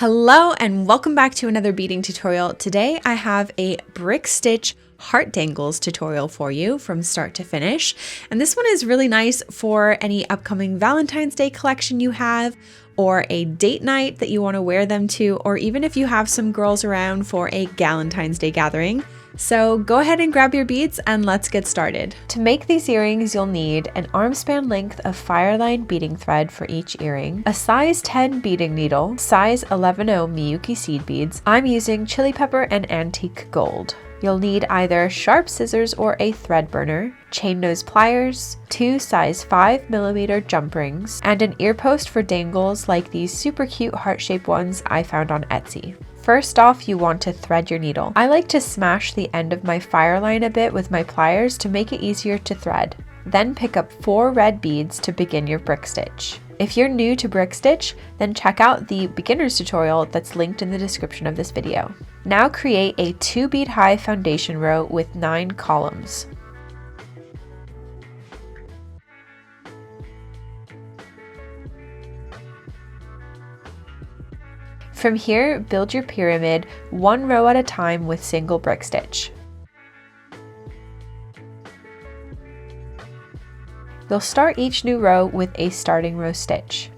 Hello and welcome back to another beading tutorial. Today I have a brick stitch heart dangles tutorial for you from start to finish. And this one is really nice for any upcoming Valentine's Day collection you have, or a date night that you want to wear them to, or even if you have some girls around for a Galentine's Day gathering. So go ahead and grab your beads and let's get started. To make these earrings, you'll need an arm span length of fireline beading thread for each earring, a size 10 beading needle, size 11/0 Miyuki seed beads. I'm using chili pepper and antique gold. You'll need either sharp scissors or a thread burner, chain nose pliers, 2 size 5mm jump rings, and an ear post for dangles like these super cute heart-shaped ones I found on Etsy. First off, you want to thread your needle. I like to smash the end of my fire line a bit with my pliers to make it easier to thread. Then pick up 4 red beads to begin your brick stitch. If you're new to brick stitch, then check out the beginner's tutorial that's linked in the description of this video. Now create a 2 bead high foundation row with 9 columns. From here, build your pyramid 1 row at a time with single brick stitch. You'll start each new row with a starting row stitch.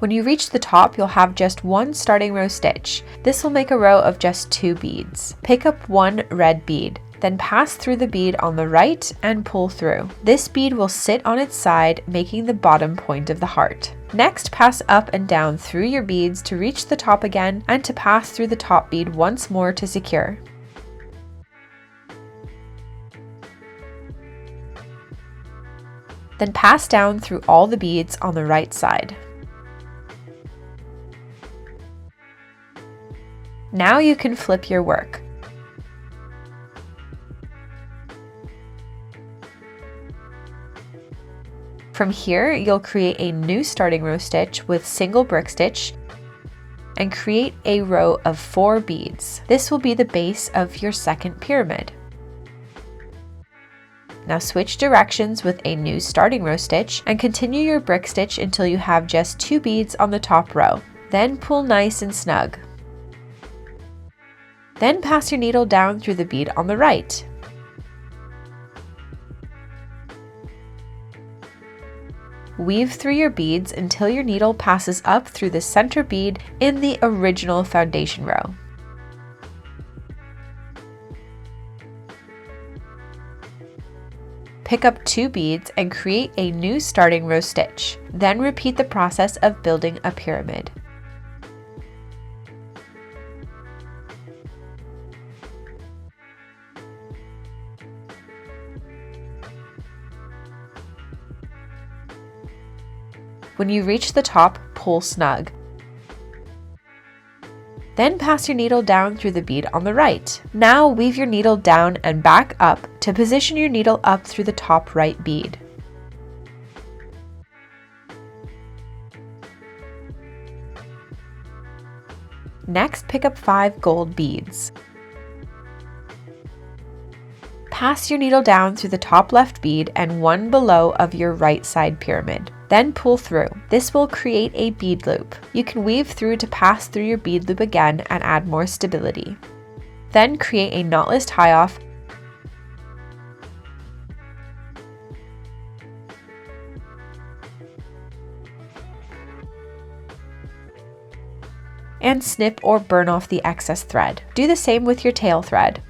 When you reach the top, you'll have just 1 starting row stitch. This will make a row of just 2 beads. Pick up 1 red bead, then pass through the bead on the right and pull through. This bead will sit on its side, making the bottom point of the heart. Next, pass up and down through your beads to reach the top again and to pass through the top bead once more to secure. Then pass down through all the beads on the right side. Now you can flip your work. From here, you'll create a new starting row stitch with single brick stitch and create a row of 4 beads. This will be the base of your second pyramid. Now switch directions with a new starting row stitch and continue your brick stitch until you have just 2 beads on the top row. Then pull nice and snug. Then pass your needle down through the bead on the right. Weave through your beads until your needle passes up through the center bead in the original foundation row. Pick up 2 beads and create a new starting row stitch. Then repeat the process of building a pyramid. When you reach the top, pull snug. Then pass your needle down through the bead on the right. Now weave your needle down and back up to position your needle up through the top right bead. Next, pick up 5 gold beads. Pass your needle down through the top left bead and 1 below of your right side pyramid. Then pull through. This will create a bead loop. You can weave through to pass through your bead loop again and add more stability. Then create a knotless tie-off and snip or burn off the excess thread. Do the same with your tail thread.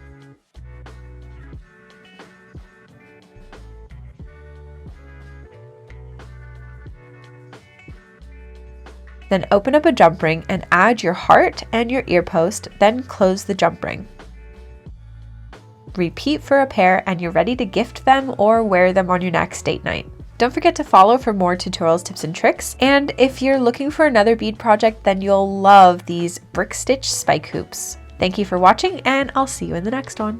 Then open up a jump ring and add your heart and your ear post, then close the jump ring. Repeat for a pair and you're ready to gift them or wear them on your next date night. Don't forget to follow for more tutorials, tips, and tricks. And if you're looking for another bead project, then you'll love these brick stitch spike hoops. Thank you for watching, and I'll see you in the next one.